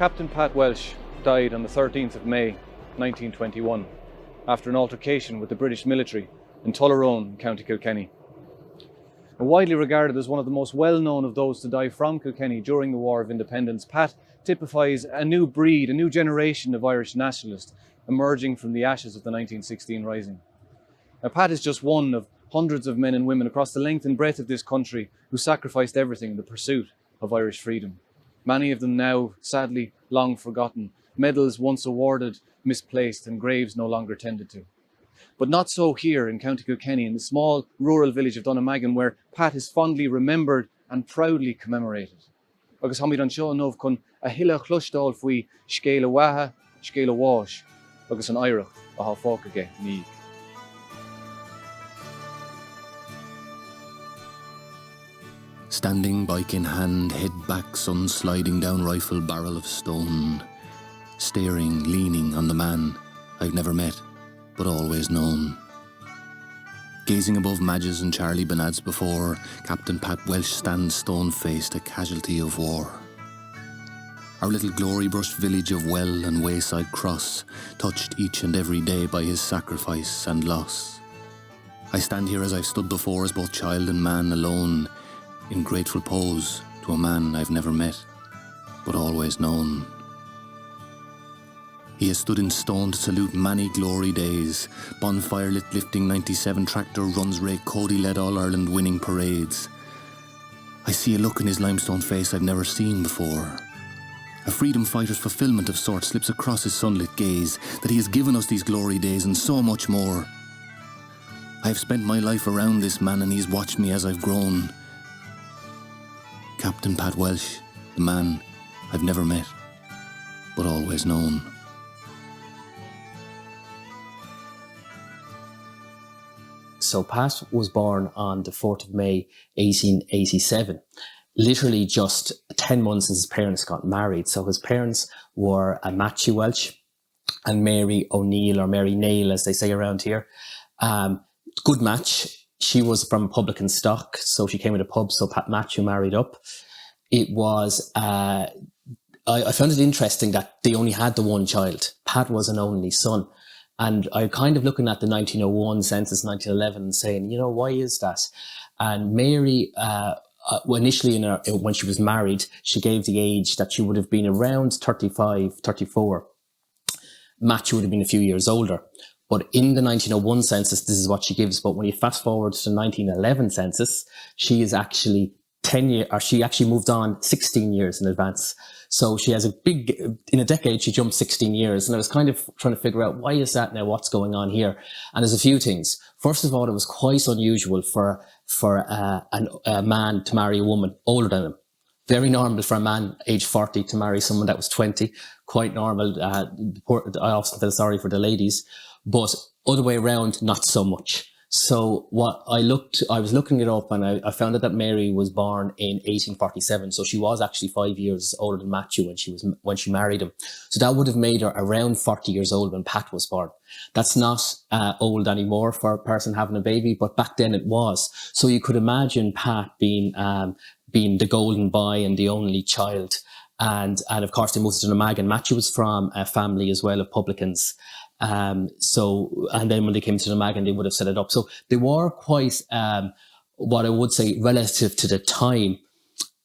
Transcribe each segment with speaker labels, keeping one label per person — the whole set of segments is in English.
Speaker 1: Captain Pat Walsh died on the 13th of May 1921 after an altercation with the British military in Tullaroan, County Kilkenny. Widely regarded as one of the most well-known of those to die from Kilkenny during the War of Independence, Pat typifies a new breed, a new generation of Irish nationalists emerging from the ashes of the 1916 Rising. Now, Pat is just one of hundreds of men and women across the length and breadth of this country who sacrificed everything in the pursuit of Irish freedom. Many of them now, sadly, long forgotten, medals once awarded, misplaced, and graves no longer tended to. But not so here in County Kilkenny, in the small rural village of Doneagan, where Pat is fondly remembered and proudly commemorated. Agus hamid an seo nómh chun a hille chlustáil faoi scéile watha, scéile Walsh, agus an Irish a há fácaige níg.
Speaker 2: Standing bike in hand, head back, sun sliding down rifle barrel of stone, staring, leaning on the man I've never met, but always known. Gazing above Madges and Charlie Benads before, Captain Pat Walsh stands stone-faced, a casualty of war. Our little glory-brushed village of well and wayside cross, touched each and every day by his sacrifice and loss. I stand here as I've stood before as both child and man alone, in grateful pose to a man I've never met, but always known. He has stood in stone to salute many glory days. Bonfire lit lifting 97 tractor runs rake Cody led All-Ireland winning parades. I see a look in his limestone face I've never seen before. A freedom fighter's fulfilment of sorts slips across his sunlit gaze, that he has given us these glory days and so much more. I have spent my life around this man and he's watched me as I've grown. Captain Pat Walsh, the man I've never met, but always known.
Speaker 3: So Pat was born on the 4th of May 1887, literally just 10 months as his parents got married. So his parents were Matthew Walsh and Mary O'Neill, or Mary Nail as they say around here. Good match. She was from publican stock, so she came with a pub, so Pat Matthew married up. It was, I found it interesting that they only had the one child. Pat was an only son. And I'm kind of looking at the 1901 census, 1911, and saying, you know, why is that? And Mary, initially when she was married, she gave the age that she would have been around 35, 34. Matthew would have been a few years older. But in the 1901 census, this is what she gives. But when you fast forward to the 1911 census, she is actually 10 years, or she actually moved on 16 years in advance. So she has in a decade, she jumped 16 years. And I was kind of trying to figure out, why is that now? What's going on here? And there's a few things. First of all, it was quite unusual for a man to marry a woman older than him. Very normal for a man age 40 to marry someone that was 20. Quite normal. I often feel sorry for the ladies. But other way around, not so much. So I was looking it up and I found out that Mary was born in 1847. So she was actually 5 years older than Matthew when she married him. So that would have made her around 40 years old when Pat was born. That's not old anymore for a person having a baby, but back then it was. So you could imagine Pat being the golden boy and the only child. And of course they moved to Doneagan. Matthew was from a family as well of publicans. And then when they came to Doneagan, they would have set it up. So they were quite, what I would say, relative to the time,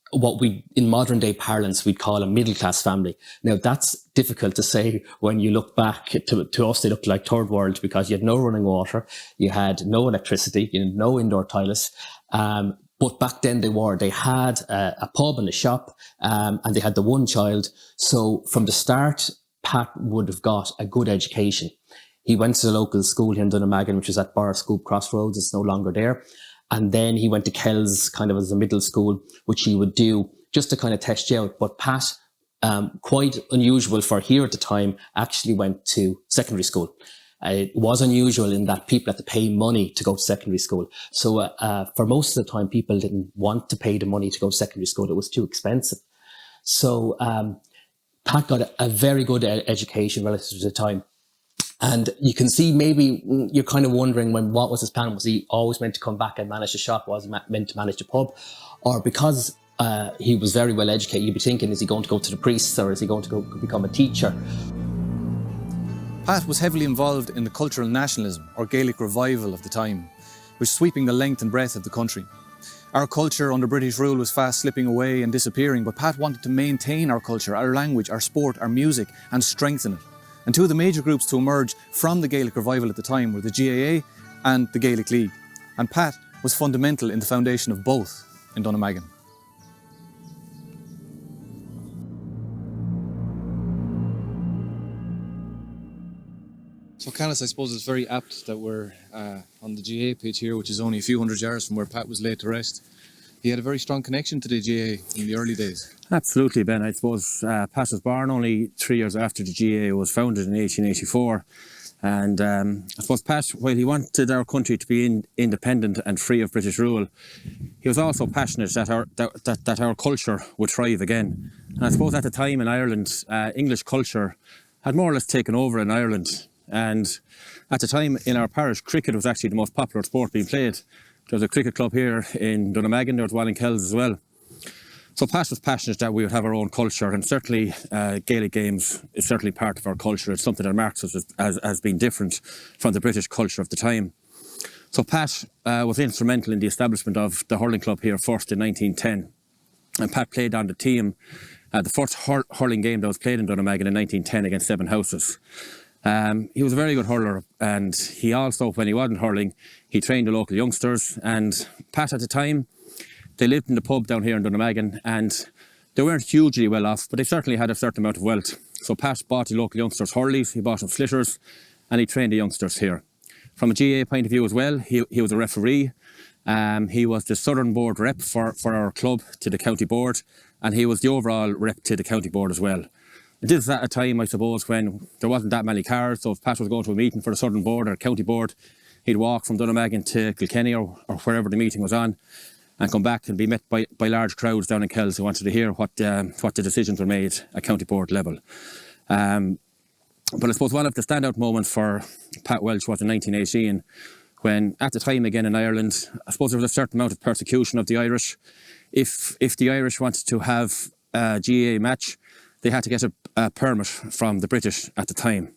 Speaker 3: what we, in modern day parlance, we'd call a middle class family. Now that's difficult to say when you look back to us, they looked like third world because you had no running water, you had no electricity, you had no indoor toilets. But back then they had a pub and a shop, and they had the one child. So from the start, Pat would have got a good education. He went to the local school here in Doneagan, which was at Barrscoop Crossroads. It's no longer there. And then he went to Kells kind of as a middle school, which he would do just to kind of test you out. But Pat, quite unusual for here at the time, actually went to secondary school. It was unusual in that people had to pay money to go to secondary school. So for most of the time, people didn't want to pay the money to go to secondary school. It was too expensive. So Pat got a very good education relative to the time. And you can see maybe you're kind of wondering what was his plan? Was he always meant to come back and manage the shop? Was he meant to manage the pub? Or because He was very well educated. You'd be thinking, is he going to go to the priests or is he going to go become a teacher?
Speaker 1: Pat was heavily involved in the cultural nationalism or Gaelic revival of the time, which was sweeping the length and breadth of the country. Our culture under British rule was fast slipping away and disappearing, but Pat wanted to maintain our culture, our language, our sport, our music, and strengthen it. And two of the major groups to emerge from the Gaelic revival at the time were the GAA and the Gaelic League. And Pat was fundamental in the foundation of both in Dunnamaggin. So, Canis, I suppose it's very apt that we're on the GAA pitch here, which is only a few hundred yards from where Pat was laid to rest. He had a very strong connection to the GAA in the early days.
Speaker 4: Absolutely, Ben. I suppose Pat was born only 3 years after the GAA was founded in 1884. And I suppose Pat, while he wanted our country to be independent and free of British rule, he was also passionate that our culture would thrive again. And I suppose at the time in Ireland, English culture had more or less taken over in Ireland. And at the time in our parish, cricket was actually the most popular sport being played. There was a cricket club here in Dunnamaggin, there was one in Kells as well. So Pat was passionate that we would have our own culture, and certainly Gaelic games is certainly part of our culture. It's something that marks us as being different from the British culture of the time. So Pat was instrumental in the establishment of the hurling club here first in 1910. And Pat played on the team, the first hurling game that was played in Dunnamaggin in 1910 against Seven Houses. He was a very good hurler, and he also, when he wasn't hurling, he trained the local youngsters. And Pat at the time, they lived in the pub down here in Dunnamaggin, and they weren't hugely well off, but they certainly had a certain amount of wealth. So Pat bought the local youngsters hurleys, he bought them slitters, and he trained the youngsters here. From a GAA point of view as well, he was a referee. He was the Southern Board rep for our club to the county board, and he was the overall rep to the county board as well. And this is at a time, I suppose, when there wasn't that many cars, so if Pat was going to a meeting for the Southern Board or county board, he'd walk from Dunnamaggin to Kilkenny or wherever the meeting was on, and come back and be met by large crowds down in Kells who wanted to hear what the decisions were made at county board level. But I suppose one of the standout moments for Pat Walsh was in 1918, when at the time again in Ireland, I suppose there was a certain amount of persecution of the Irish. If the Irish wanted to have a GAA match, they had to get a permit from the British at the time.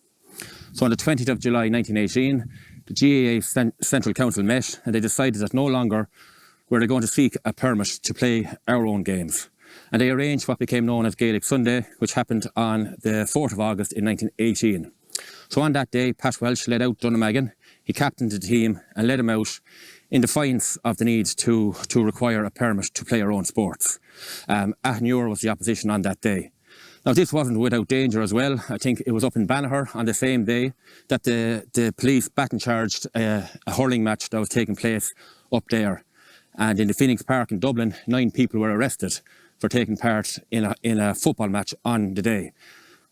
Speaker 4: So on the 20th of July 1918, the GAA Central Council met, and they decided that no longer were they going to seek a permit to play our own games. And they arranged what became known as Gaelic Sunday, which happened on the 4th of August in 1918. So on that day, Pat Walsh led out Dunnamaggin. He captained the team and led them out in defiance of the need to require a permit to play our own sports. Athenure was the opposition on that day. Now, this wasn't without danger as well. I think it was up in Banagher on the same day that the police baton charged a hurling match that was taking place up there. And in the Phoenix Park in Dublin, 9 people were arrested for taking part in a football match on the day.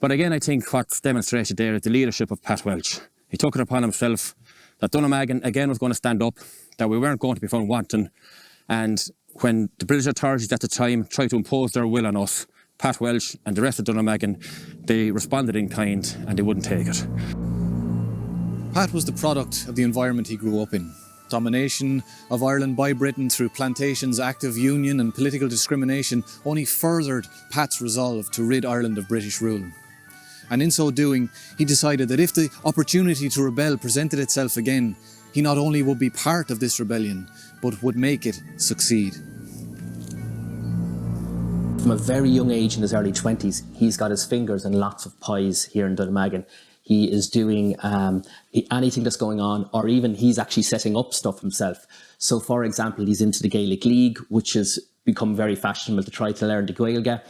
Speaker 4: But again, I think what's demonstrated there is the leadership of Pat Walsh. He took it upon himself that Dunnamaggin again was going to stand up, that we weren't going to be found wanting. And when the British authorities at the time tried to impose their will on us, Pat Walsh and the rest of Dunnamaggin, they responded in kind and they wouldn't take it.
Speaker 1: Pat was the product of the environment he grew up in. Domination of Ireland by Britain through plantations, active union and political discrimination only furthered Pat's resolve to rid Ireland of British rule. And in so doing, he decided that if the opportunity to rebel presented itself again, he not only would be part of this rebellion, but would make it succeed.
Speaker 3: From a very young age, in his early 20s, he's got his fingers in lots of pies here in Dunnamaggin. He is doing anything that's going on, or even he's actually setting up stuff himself. So, for example, he's into the Gaelic League, which has become very fashionable to try to learn the Gaeilge.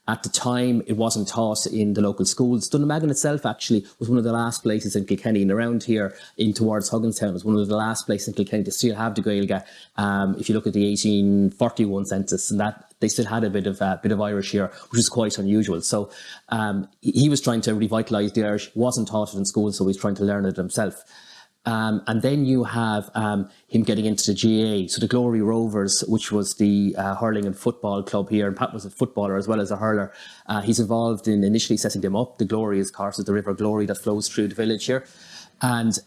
Speaker 3: At the time, it wasn't taught in the local schools. Dunnamaggin itself actually was one of the last places in Kilkenny, and around here in towards Hoganstown was one of the last places in Kilkenny to still have the Gaeilge. If you look at the 1841 census, and that they still had a bit of Irish here, which is quite unusual. So he was trying to revitalise the Irish, wasn't taught it in school, so he's trying to learn it himself. And then you have him getting into the GAA, so the Glory Rovers, which was the hurling and football club here, and Pat was a footballer as well as a hurler. He's involved in initially setting them up. The Glory, of course, is the River Glory that flows through the village here. And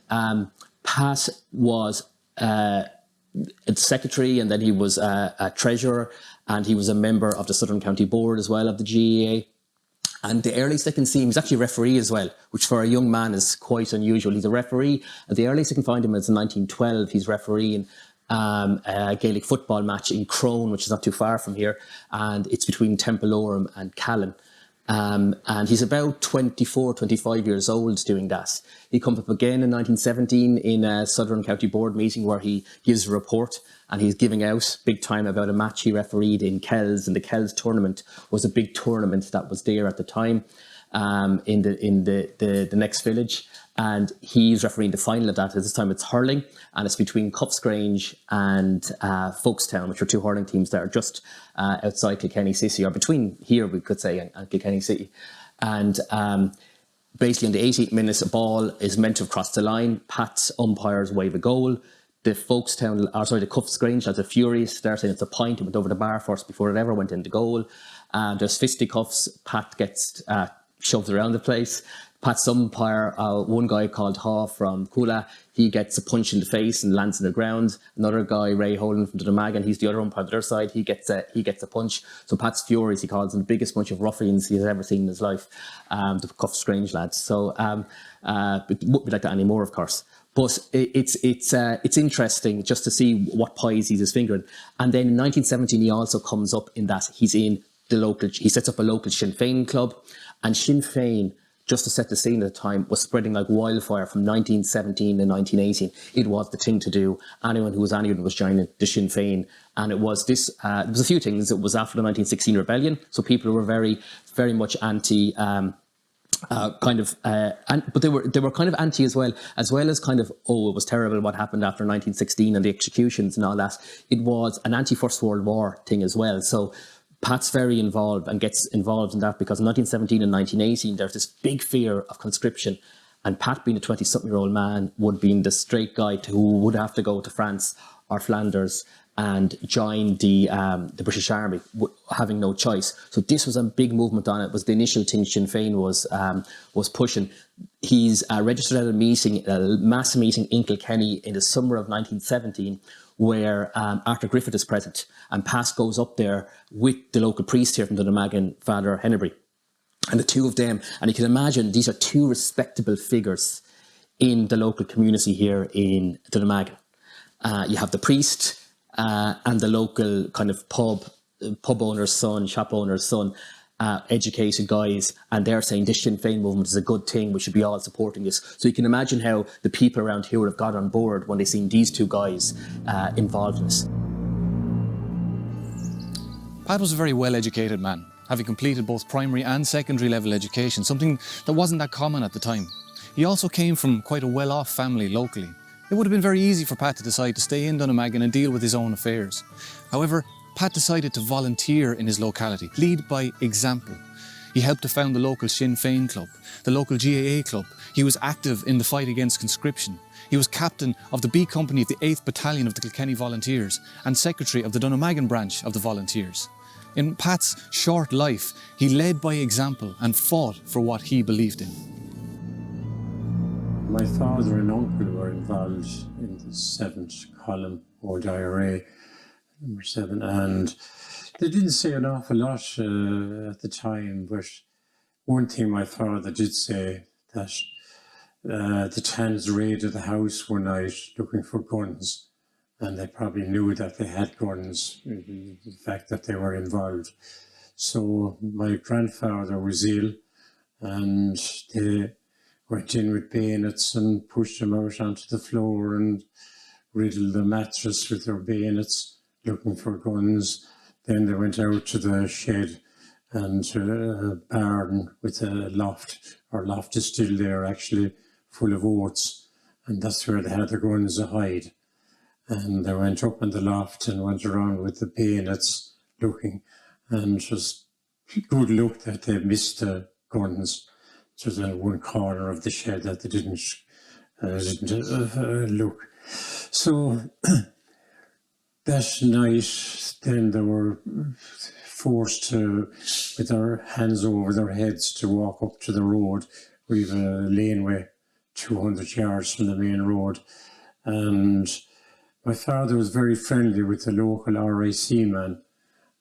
Speaker 3: Pat was secretary, and then he was a treasurer, and he was a member of the Southern County Board as well of the GAA. And the earliest I can see him, he's actually a referee as well, which for a young man is quite unusual. He's a referee. The earliest I can find him is in 1912. He's refereeing a Gaelic football match in Crone, which is not too far from here. And it's between Temple and Callan. And he's about 24, 25 years old doing that. He comes up again in 1917 in a Southern County Board meeting where he gives a report, and he's giving out big time about a match he refereed in Kells, and the Kells tournament was a big tournament that was there at the time in the next village. And he's refereeing the final of that. At this time it's hurling, and it's between Cuffsgrange and Folkestown, which are two hurling teams that are just outside Kilkenny City, or between here, we could say, and Kilkenny City. And basically in the 18th minute, a ball is meant to have crossed the line. Pat's umpires wave a goal. The Cuffsgrange lads are furious. They're saying it's a point. It went over the bar first before it ever went into goal. There's fisticuffs. Pat gets shoved around the place. Pat's umpire, one guy called Haw from Kula, he gets a punch in the face and lands on the ground. Another guy, Ray Holden from Dunamagan, he's the other umpire on the other side, he gets a punch. So Pat's furious, he calls them the biggest bunch of ruffians he has ever seen in his life, the Cuffsgrange lads. So it wouldn't be like that anymore, of course. But it's interesting just to see what pies he's fingering. And then in 1917, he also comes up in that he sets up a local Sinn Féin club, and Sinn Féin, just to set the scene at the time, was spreading like wildfire from 1917 to 1918. It was the thing to do. Anyone was joining the Sinn Féin. And it was this, there was a few things. It was after the 1916 rebellion. So people were very, very much anti, but they were kind of anti as well as kind of, oh, it was terrible what happened after 1916 and the executions and all that. It was an anti-First World War thing as well. So Pat's very involved and gets involved in that, because in 1917 and 1918 there's this big fear of conscription, and Pat, being a 20-something-year-old man, would be the straight guy who would have to go to France or Flanders and join the British Army, having no choice. So this was a big movement on it. It was the initial thing Sinn Féin was pushing. He's registered at a mass meeting in Kilkenny in the summer of 1917, where Arthur Griffith is present, and Pat goes up there with the local priest here from Dunamagan, Father Hennebury, and the two of them, and you can imagine these are two respectable figures in the local community here in Dunamagan. You have the priest and the local kind of pub owner's son, shop owner's son, educated guys, and they're saying this Sinn Féin movement is a good thing, we should be all supporting this. So you can imagine how the people around here would have got on board when they seen these two guys involved in this.
Speaker 1: Pat was a very well-educated man, having completed both primary and secondary level education, something that wasn't that common at the time. He also came from quite a well-off family locally. It would have been very easy for Pat to decide to stay in Dunamagan and deal with his own affairs. However, Pat decided to volunteer in his locality, lead by example. He helped to found the local Sinn Féin club, the local GAA club. He was active in the fight against conscription. He was captain of the B Company of the 8th Battalion of the Kilkenny Volunteers and secretary of the Dunamagan branch of the Volunteers. In Pat's short life, he led by example and fought for what he believed in.
Speaker 5: My father and uncle were involved in the 7th column, Old IRA, number 7, and they didn't say an awful lot at the time, but one thing my father did say, that the Tans raided the house one night looking for guns, and they probably knew that they had guns, the fact that they were involved. So my grandfather was ill, and they went in with bayonets and pushed him out onto the floor and riddled the mattress with their bayonets, looking for guns. Then they went out to the shed and to a barn with a loft. Our loft is still there, actually, full of oats, and that's where they had the guns to hide. And they went up in the loft and went around with the bayonets looking, and just good luck that they missed the guns to the one corner of the shed that they didn't look. So that night, then they were forced to, with their hands over their heads, to walk up to the road. We have a laneway 200 yards from the main road, and My father was very friendly with the local RIC man,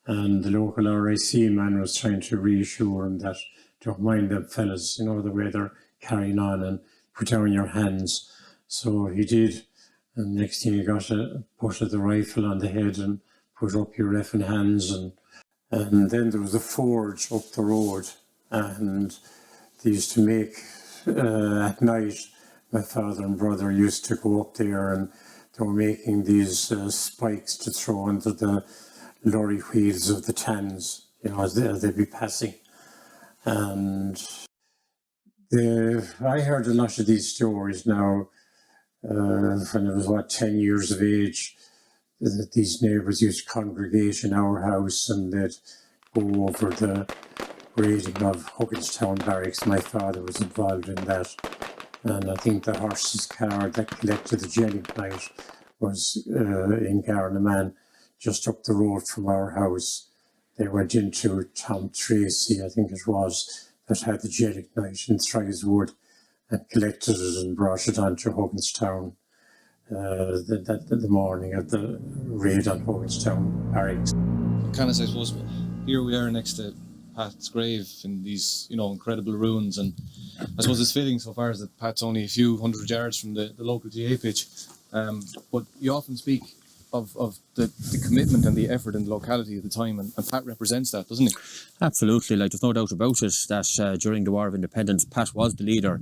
Speaker 5: and the local RIC man was trying to reassure him that don't mind them fellas, the way they're carrying on, and put down your hands. So he did, and next thing he got a push of the rifle on the head and put up your effing hands, and then there was a forge up the road, and they used to make, at night, my father and brother used to go up there, and they were making these spikes to throw into the lorry wheels of the tans, as they'd be passing. And I heard a lot of these stories now, when I was, 10 years of age, that these neighbours used to congregate in our house, and they'd go over the raiding of Hoganstown Barracks. My father was involved in that. And I think the horse's car that collected the Gaelic night was in Garnaman, just up the road from our house. They went into Tom Tracy, I think it was, that had the Gaelic night in Thrieswood, and collected it and brought it on to Hoganstown the morning of the raid on Hoganstown Barracks.
Speaker 1: Kind of, I suppose, here we are next to Pat's grave in these, incredible ruins, and I suppose it's fitting so far as that Pat's only a few hundred yards from the local GA pitch. But you often speak of the commitment and the effort in the locality at the time, and Pat represents that, doesn't he?
Speaker 4: Absolutely, there's no doubt about it that during the War of Independence, Pat was the leader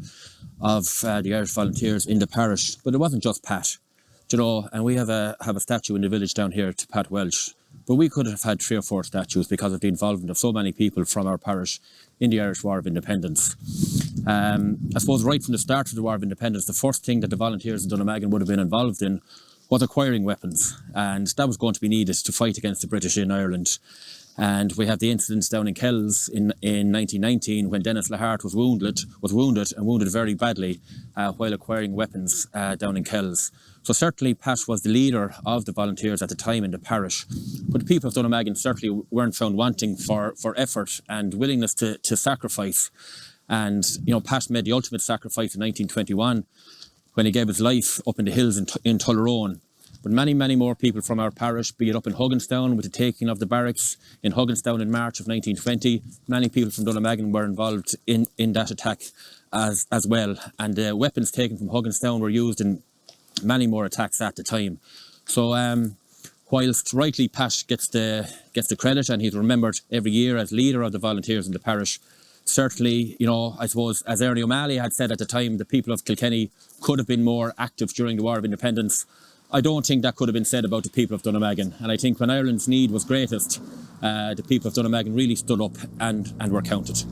Speaker 4: of the Irish Volunteers in the parish. But it wasn't just Pat, and we have a statue in the village down here to Pat Walsh. But we could have had 3 or 4 statues because of the involvement of so many people from our parish in the Irish War of Independence. I suppose right from the start of the War of Independence, the first thing that the volunteers in Dunnamaggin would have been involved in was acquiring weapons, and that was going to be needed to fight against the British in Ireland. And we have the incidents down in Kells in 1919 when Dennis Lahart was wounded very badly while acquiring weapons down in Kells. So certainly Pat was the leader of the volunteers at the time in the parish. But the people of Dunnamaggin certainly weren't found wanting for effort and willingness to sacrifice. And, Pat made the ultimate sacrifice in 1921 when he gave his life up in the hills in Tullaroan. But many, many more people from our parish, be it up in Hoganstown with the taking of the barracks in Hoganstown in March of 1920, many people from Dunnamaggin were involved in that attack as well. And the weapons taken from Hoganstown were used in many more attacks at the time. So whilst rightly Pat gets the credit, and he's remembered every year as leader of the volunteers in the parish, certainly, I suppose, as Ernie O'Malley had said at the time, the people of Kilkenny could have been more active during the War of Independence. I don't think that could have been said about the people of Dunnamaggin. And I think when Ireland's need was greatest, the people of Dunnamaggin really stood up and were counted.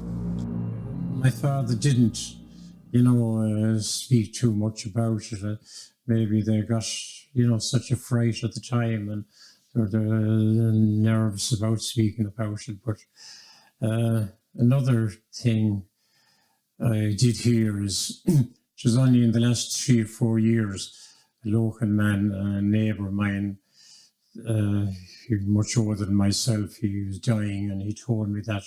Speaker 5: My father didn't, speak too much about it. Maybe they got, such a fright at the time, and they were nervous about speaking about it. But another thing I did hear is, it was only in the last 3 or 4 years, a local man, a neighbour of mine, he was much older than myself, he was dying, and he told me that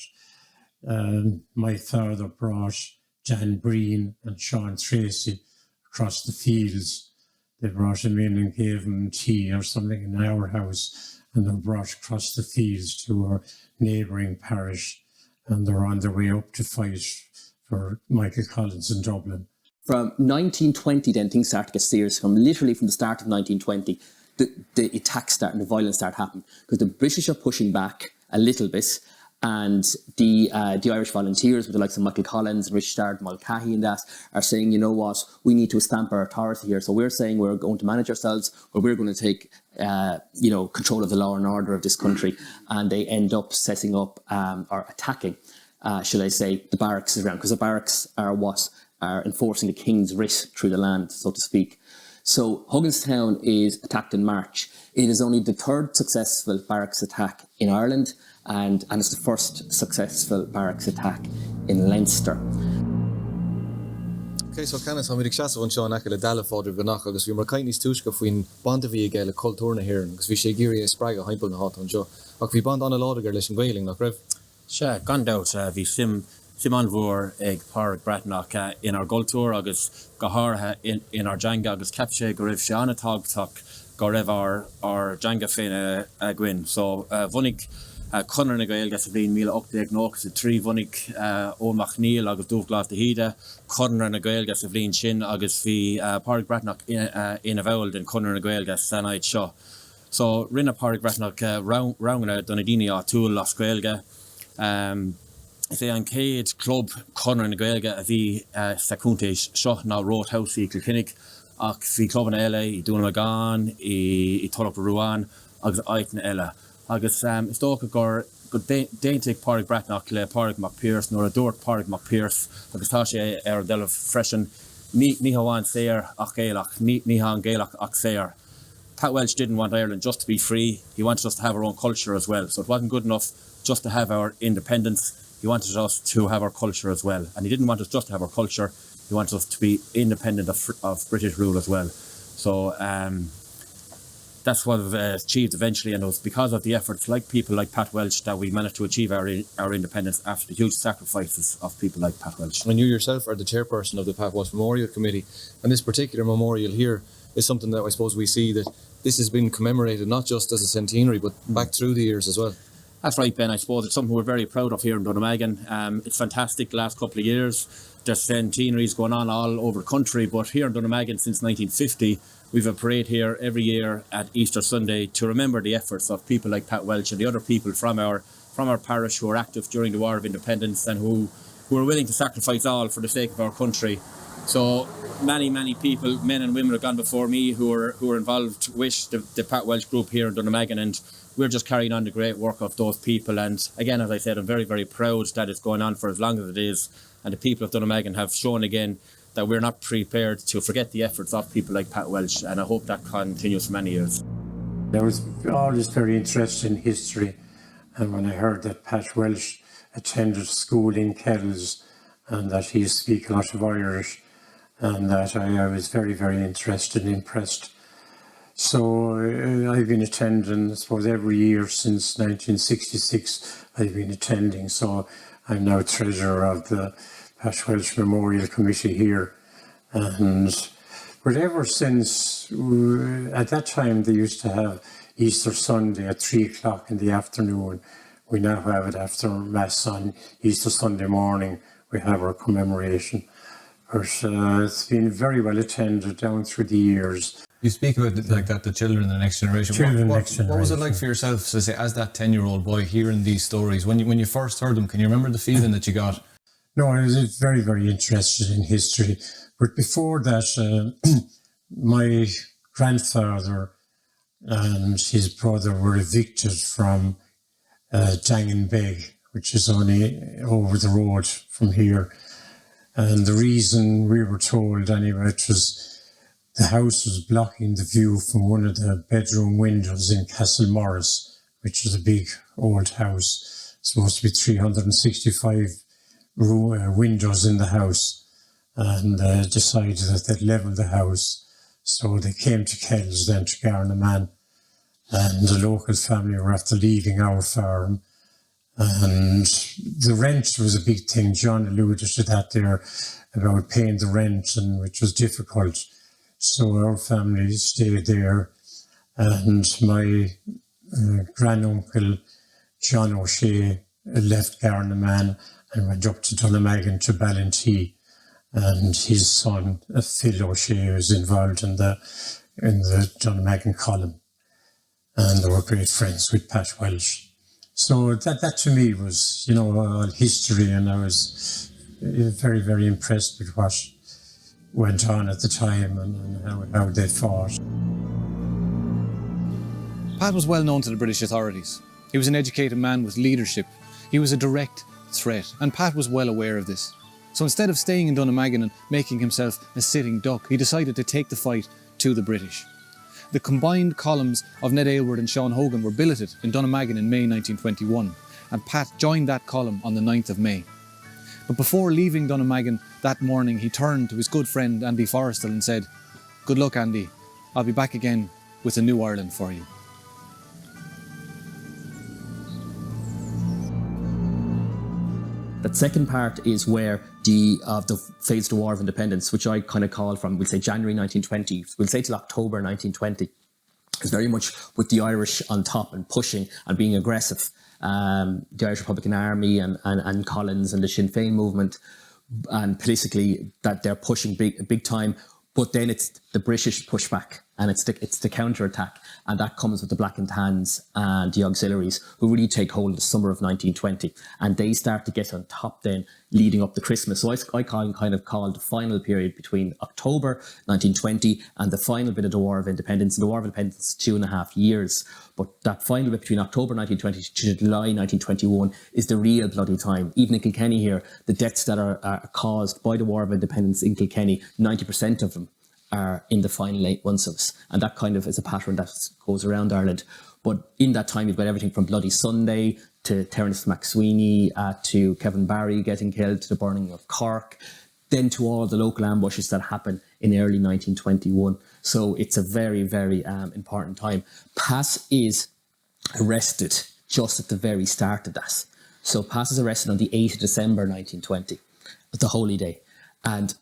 Speaker 5: my father brought Dan Breen and Seán Tracy across the fields. They brought him in and gave him tea or something in our house, and they were brought across the fields to our neighbouring parish, and they're on their way up to fight for Michael Collins in Dublin.
Speaker 3: From 1920 then things started to get serious. Literally from the start of 1920, the attacks start and the violence start happening, because the British are pushing back a little bit, and the Irish Volunteers, with the likes of Michael Collins, Richard Mulcahy and that, are saying, you know what, we need to stamp our authority here. So we're saying we're going to manage ourselves, or we're going to take control of the law and order of this country. And they end up setting up or attacking, should I say, the barracks around, because the barracks are what are enforcing the king's writ through the land, so to speak. So Hoganstown is attacked in March. It is only the 3rd successful barracks attack in Ireland, and it's the 1st successful barracks attack in Leinster.
Speaker 1: Okay, so Canis, how many chats on Seán Ackle Dalla Fodder Vanach, because we were kind of stushka when Bondavi Gaelic culture here, because we should gear a spraga Heimpel and Hot on Joe. But we bond on a lot of girlish and wailing, not Rev.
Speaker 4: Sure, gone out, we Simon Vor ag Park Bratnach in our Gultour, agus Gahar in our Janga, agus Capche, Gariv Shana Tog Tok, Gorev or Janga Fena Gwyn. So Vunik Connor na Gael gas bhín míle 8 trí Vunik ó Machnil agus dúfglas de híide Connor na Gael gas bhín sin agus bhí Pádraig Brathnach ina bhil den Connor na Gael gas sanid seo. So rinne Pádraig Brathnach rangna donna dine á túl las Gaelga. Sé an céad club Connor na Gaelga a bhí sa cúntais seo ná Roadhouse í Kilkenny ach bhí club in eile I Tullaroan I Tullaroan agus ait na eile. Agus is dócha gur déinteigh Pádraig Brathnach le Pádraig Mac Pearse nuair a dúirt Pádraig Mac Pearse agus tá sé ar deileadh freisin ní hamháin séir ach Gaelach, ní ha an Gaelach ach séir. Pat Walsh didn't want Ireland just to be free, he wanted us to have our own culture as well. So it wasn't good enough just to have our independence, he wanted us to have our culture as well. And he didn't want us just to have our culture, he wanted us to be independent of British rule as well. So that's what we've achieved eventually, and it was because of the efforts like people like Pat Walsh that we managed to achieve our independence after the huge sacrifices of people like Pat Walsh.
Speaker 1: And you yourself are the chairperson of the Pat Walsh Memorial Committee, and this particular memorial here is something that I suppose we see that this has been commemorated not just as a centenary but back through the years as well.
Speaker 4: That's right, Ben. I suppose it's something we're very proud of here in Dunnamaggin. It's fantastic the last couple of years. There's centenaries going on all over the country, but here in Dunnamaggin since 1950 we've a parade here every year at Easter Sunday to remember the efforts of people like Pat Walsh and the other people from our parish who were active during the War of Independence and who were willing to sacrifice all for the sake of our country. So many people, men and women have gone before me who are involved with the Pat Walsh group here in Dunnamaggin, and we're just carrying on the great work of those people. And again, as I said, I'm very, very proud that it's going on for as long as it is, and the people of Dunnamaggin have shown again that we're not prepared to forget the efforts of people like Pat Walsh, and I hope that continues for many years.
Speaker 5: I was always very interested in history, and when I heard that Pat Walsh attended school in Kells and that he used to speak a lot of Irish, and that I was very, very interested and impressed. So I've been attending, I suppose, every year since 1966 I've been attending. So I'm now treasurer of the Pat Walsh Memorial Committee here. But ever since, at that time they used to have Easter Sunday at 3 o'clock in the afternoon. We now have it after Mass on Easter Sunday morning. We have our commemoration. But it's been very well attended down through the years.
Speaker 1: You speak about it like that, the children, the next generation. What was it like for yourself, so say, as that 10-year-old boy hearing these stories? When you first heard them, can you remember the feeling that you got?
Speaker 5: No, I was very, very interested in history. But before that, my grandfather and his brother were evicted from Dangenbeg, which is only over the road from here. And the reason we were told anyway, it was the house was blocking the view from one of the bedroom windows in Castle Morris, which is a big old house, supposed to be 365 windows in the house, and decided that they'd level the house. So they came to Kells then to Garnaman, and the local family were after leaving our farm. And the rent was a big thing. John alluded to that there about paying the rent, and which was difficult. So our family stayed there, and my granduncle John O'Shea left Garnaman and went up to Dunnamaggin to Ballintee, and his son Phil O'Shea was involved in the Dunnamaggin column, and they were great friends with Pat Walsh. So that to me was, all history, and I was very, very impressed with what went on at the time and how they fought.
Speaker 1: Pat was well known to the British authorities. He was an educated man with leadership. He was a direct threat, and Pat was well aware of this. So instead of staying in Dunnamaggin and making himself a sitting duck, he decided to take the fight to the British. The combined columns of Ned Aylward and Seán Hogan were billeted in Dunnamaggin in May 1921, and Pat joined that column on the 9th of May. But before leaving Dunnamaggin that morning, he turned to his good friend Andy Forrestal and said, "Good luck, Andy. I'll be back again with a new Ireland for you."
Speaker 3: That second part is where the phase of the War of Independence, which I kind of call from, we'll say January 1920, we'll say till October 1920. It's very much with the Irish on top and pushing and being aggressive. The Irish Republican Army and Collins and the Sinn Féin movement, and politically that they're pushing big time. But then it's the British pushback, and it's the counter-attack, and that comes with the Black and Tans and the auxiliaries, who really take hold in the summer of 1920, and they start to get on top then leading up to Christmas. So I kind of call the final period between October 1920 and the final bit of the War of Independence. And the War of Independence is 2.5 years, but that final bit between October 1920 to July 1921 is the real bloody time. Even in Kilkenny here, the deaths that are caused by the War of Independence in Kilkenny, 90% of them are in the final 8 months of us. And that kind of is a pattern that goes around Ireland. But in that time, you've got everything from Bloody Sunday to Terence McSweeney, to Kevin Barry getting killed, to the burning of Cork, then to all the local ambushes that happened in early 1921. So it's a very, very important time. Pass is arrested just at the very start of that. So Pass is arrested on the 8th of December 1920, the Holy Day. And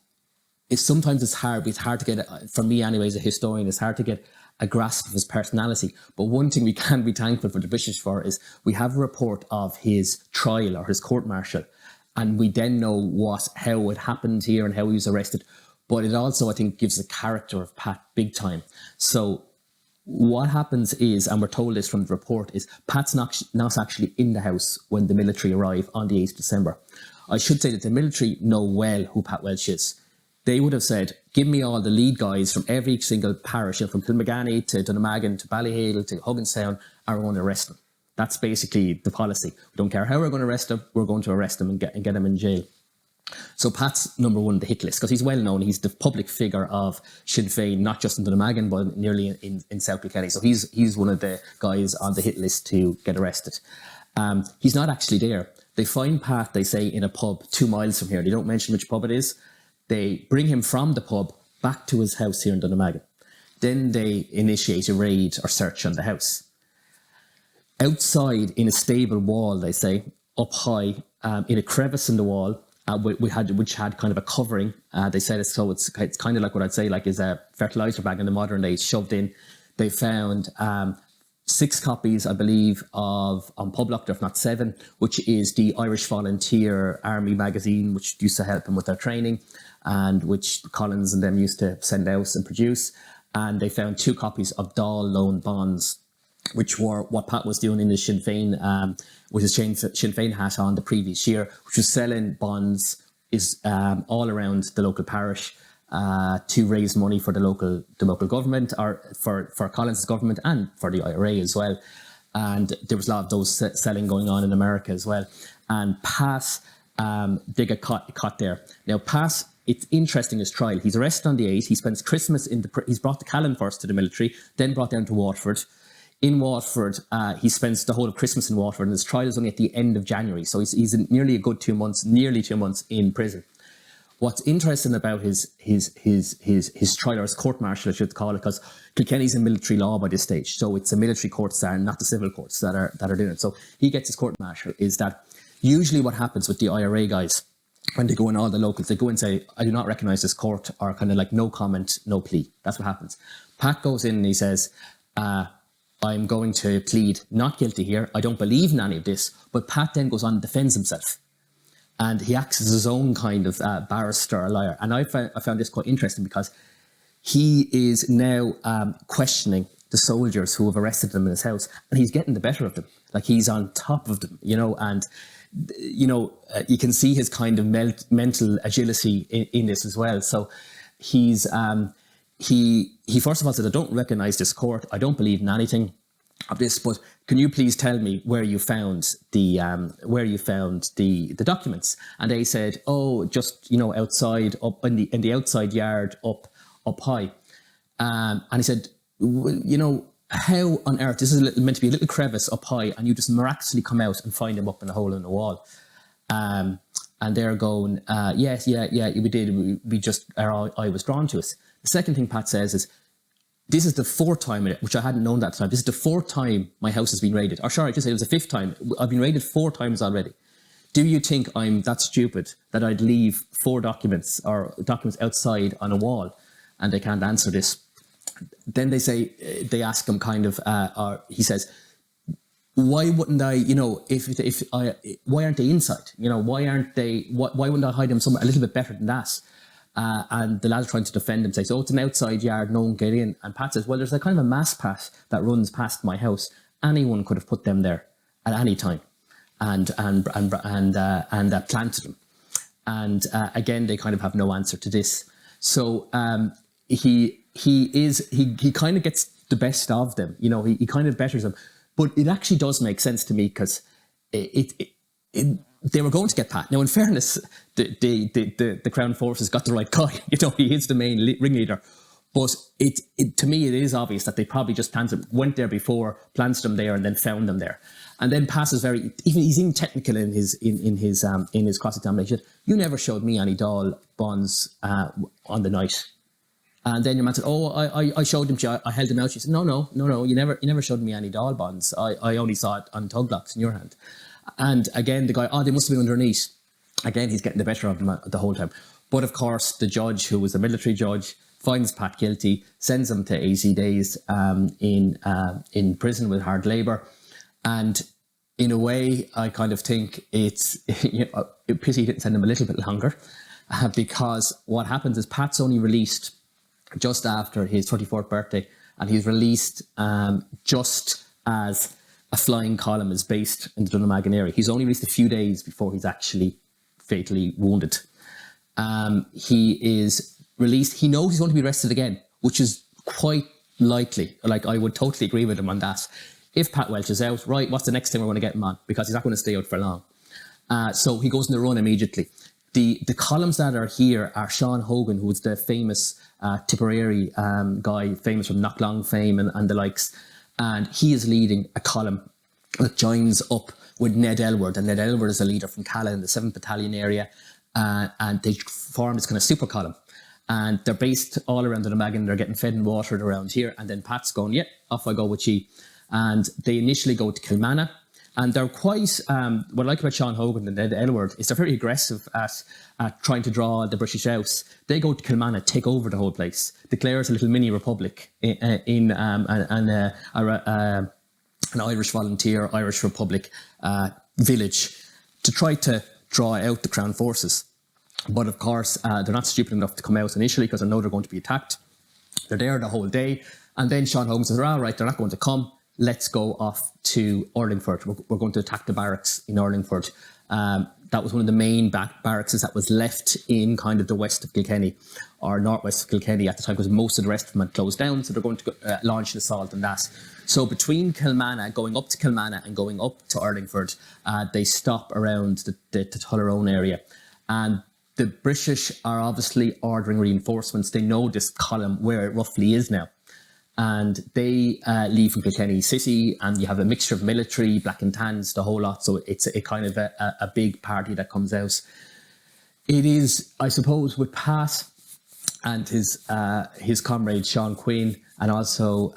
Speaker 3: sometimes it's hard to get, for me anyway, as a historian, it's hard to get a grasp of his personality. But one thing we can be thankful for the British for is we have a report of his trial or his court-martial, and we then know how it happened here and how he was arrested. But it also, I think, gives the character of Pat big time. So what happens is, and we're told this from the report, is Pat's not actually in the house when the military arrive on the 8th of December. I should say that the military know well who Pat Walsh is. They would have said, give me all the lead guys from every single parish, from Kilmagany to Dunnamaggin to Ballyhale to Hogan, and we're going to arrest them. That's basically the policy. We don't care how we're going to arrest them, we're going to arrest them and get them in jail. So Pat's number one on the hit list, because he's well known. He's the public figure of Sinn Féin, not just in Dunnamaggin, but nearly in South Kilkenny. So he's one of the guys on the hit list to get arrested. He's not actually there. They find Pat, they say, in a pub 2 miles from here. They don't mention which pub it is. They bring him from the pub back to his house here in Dunnamaggin. Then they initiate a raid or search on the house. Outside, in a stable wall, they say, up high, in a crevice in the wall, which had kind of a covering. They said it's kind of like what I'd say like is a fertilizer bag in the modern day, shoved in. They found 6 copies, I believe, of on Public, if not 7, which is the Irish Volunteer Army magazine, which used to help them with their training, and which Collins and them used to send out and produce. And they found 2 copies of Dáil loan bonds, which were what Pat was doing in the Sinn Féin, with his Sinn Féin hat on the previous year, which was selling bonds all around the local parish to raise money for the local government, or for Collins' government, and for the IRA as well. And there was a lot of those selling going on in America as well. And Pat, they get caught there. Now Pat, it's interesting his trial. He's arrested on the 8th. He spends Christmas he's brought to Callan first to the military, then brought down to Waterford. In Waterford, he spends the whole of Christmas in Waterford, and his trial is only at the end of January. So he's in nearly a good 2 months, nearly 2 months in prison. What's interesting about his trial, or his court-martial, I should call it, because Kilkenny's in military law by this stage, so it's the military courts there, not the civil courts that are doing it. So he gets his court-martial. Is that usually what happens with the IRA guys when they go in, all the locals, they go and say, I do not recognise this court, or kind of like no comment, no plea. That's what happens. Pat goes in and he says, I'm going to plead not guilty here. I don't believe in any of this. But Pat then goes on and defends himself. And he acts as his own kind of barrister or lawyer. And I found this quite interesting, because he is now questioning the soldiers who have arrested him in his house, and he's getting the better of them. Like, he's on top of them, and, you can see his kind of mental agility in this as well. So he's, he first of all said, I don't recognise this court. I don't believe in anything of this, but can you please tell me where you found the documents? And they said, oh, just outside, up in the outside yard, up high. And he said, how on earth, this is meant to be a little crevice up high, and you just miraculously come out and find them up in a hole in the wall. And they're going, yes, yeah, we did. We just, our eye was drawn to us. The second thing Pat says is, this is the 4th time, which I hadn't known that time. This is the 4th time my house has been raided. Or sorry, I just say it was the 5th time. I've been raided 4 times already. Do you think I'm that stupid that I'd leave 4 documents or documents outside on a wall? And they can't answer this. then they ask him kind of, or he says, why wouldn't I, why aren't they inside? Why wouldn't I hide them somewhere a little bit better than that? And the lads are trying to defend him, say, so it's an outside yard, no one get in. And Pat says, well, there's a kind of a mass path that runs past my house. Anyone could have put them there at any time and planted them. And again, they kind of have no answer to this. So he kind of gets the best of them. He kind of betters them. But it actually does make sense to me because they were going to get Pat. Now, in fairness, the Crown Forces got the right guy. He is the main ringleader. But to me, it is obvious that they probably just went there before, planted them there, and then found them there. And then Pat is he's even technical in his cross-examination. You never showed me any Dáil bonds on the night. And then your man said, "Oh, I showed them to you. I held them out." She said, "No, you never showed me any Dáil bonds. I only saw it on tuglocks in your hand." And again, the guy, they must have been underneath. Again, he's getting the better of them the whole time. But of course, the judge, who was a military judge, finds Pat guilty, sends him to 80 days in prison with hard labour. And in a way, I kind of think it's a pity he didn't send him a little bit longer, because what happens is Pat's only released just after his 34th birthday, and he's released just as a flying column is based in the Dunnamaggin area. He's only released a few days before he's actually fatally wounded. He is released. He knows he's going to be arrested again, which is quite likely. Like, I would totally agree with him on that. If Pat Walsh is out, right, what's the next thing we're going to get him on? Because he's not going to stay out for long. So he goes on the run immediately. The columns that are here are Seán Hogan, who was the famous Tipperary guy, famous from Knocklong fame and the likes. And he is leading a column that joins up with Ned Aylward. And Ned Aylward is a leader from Cala in the 7th Battalion area. And they form this kind of super column. And they're based all around the Dunnamaggin. They're getting fed and watered around here. And then Pat's going, off I go with you. And they initially go to Kilmanagh. And they're quite, what I like about Seán Hogan and Ned Aylward is they're very aggressive at trying to draw the British out. They go to Kilmanagh, take over the whole place, declare it a little mini republic in an Irish Volunteer, Irish Republic village to try to draw out the Crown Forces. But of course, they're not stupid enough to come out initially because they know they're going to be attacked. They're there the whole day. And then Seán Hogan says, all right, they're not going to come. Let's go off to Urlingford. We're going to attack the barracks in Urlingford. That was one of the main barracks that was left in kind of the west of Kilkenny, or northwest of Kilkenny at the time, because most of the rest of them had closed down. So they're going to launch an assault on that. So between Kilmanagh, going up to Kilmanagh and going up to Urlingford, they stop around the Tullaroan area. And the British are obviously ordering reinforcements. They know this column where it roughly is now. And they leave from Kilkenny City, and you have a mixture of military, black and tans, the whole lot. So it's a kind of a big party that comes out. It is, I suppose, with Pat and his comrade Sean Quinn, and also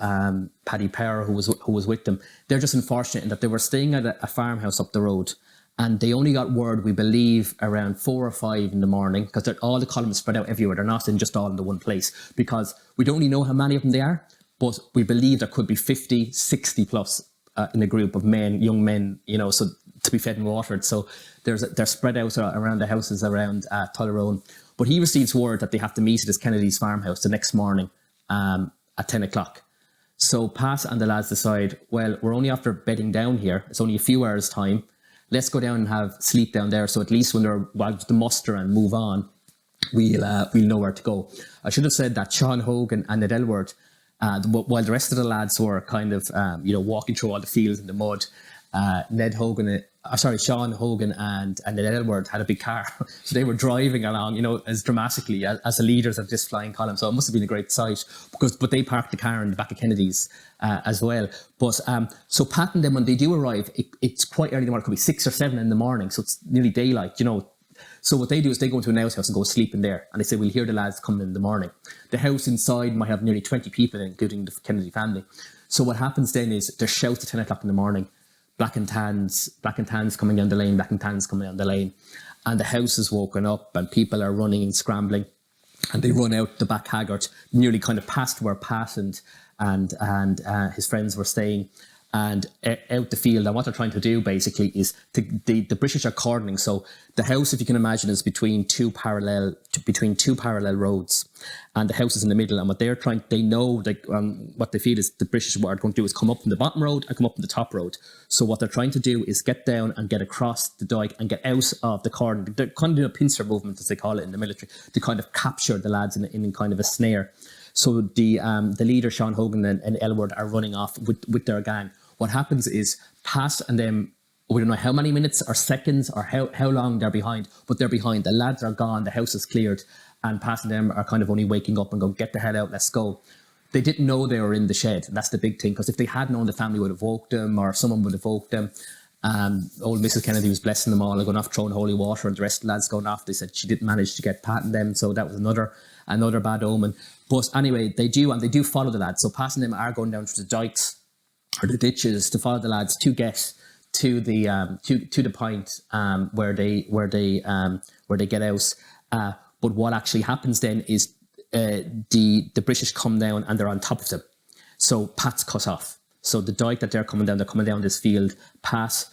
Speaker 3: Paddy Power, who was with them. They're just unfortunate in that they were staying at a farmhouse up the road, and they only got word, we believe, around 4 or 5 in the morning, because all the columns spread out everywhere. They're not in just all in the one place, because we don't really know how many of them there are. But we believe there could be 50, 60 plus in a group of men, young men, so to be fed and watered. So they're spread out around the houses around Tullaroan. But he receives word that they have to meet at his Kennedy's farmhouse the next morning at 10 o'clock. So Pat and the lads decide, well, we're only after bedding down here. It's only a few hours' time. Let's go down and have sleep down there. So at least when they're about to muster and move on, we'll know where to go. I should have said that Seán Hogan and Ned Aylward, while the rest of the lads were kind of, walking through all the fields in the mud, Seán Hogan and Ned Aylward had a big car. So they were driving along, as dramatically as the leaders of this flying column. So it must have been a great sight, but they parked the car in the back of Kennedy's as well. But so Pat and them, when they do arrive, it's quite early in the morning. It could be 6 or 7 in the morning. So it's nearly daylight, So what they do is they go into an outhouse and go sleep in there. And they say, we'll hear the lads coming in the morning. The house inside might have nearly 20 people in, including the Kennedy family. So what happens then is there's shouts at 10 o'clock in the morning. Black and tans coming down the lane, black and tans coming down the lane. And the house is woken up and people are running and scrambling. And they run out the back haggard, nearly kind of past where Pat and and his friends were staying, and out the field. And what they're trying to do basically is the British are cordoning. So the house, if you can imagine, is between two parallel roads, and the house is in the middle. And what they know, what they feel is the British are going to do is come up from the bottom road and come up from the top road. So what they're trying to do is get down and get across the dike and get out of the cordon. They're kind of doing a pincer movement, as they call it in the military, to kind of capture the lads in kind of a snare. So the leader, Seán Hogan and Aylward, are running off with their gang. What happens is Pat and them, we don't know how many minutes or seconds or how long they're behind, but they're behind. The lads are gone, the house is cleared, and Pat and them are kind of only waking up and going, get the hell out, let's go. They didn't know they were in the shed. That's the big thing, because if they had known, the family would have woke them, or someone would have woke them. Old Mrs. Kennedy was blessing them all and going off throwing holy water, and the rest of the lads going off. They said she didn't manage to get Pat and them, so that was another bad omen. But anyway, they do follow the lads. So Pat and them are going down to the dikes or the ditches to follow the lads to get to the point where they get out. But what actually happens then is the British come down and they're on top of them. So Pat's cut off. So the dike that they're coming down this field. Pat,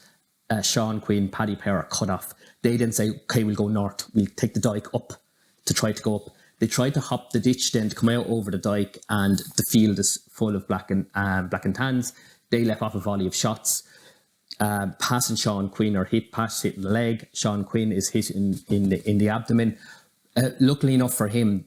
Speaker 3: Seán, Queen, Paddy Power are cut off. They then say, okay, we'll go north. We'll take the dike up to try to go up. They tried to hop the ditch then to come out over the dike, and the field is full of black and tans. They let off a volley of shots. Pat and Seán Quinn are hit. Pat's hit in the leg. Seán Quinn is hit in the abdomen. Luckily enough for him,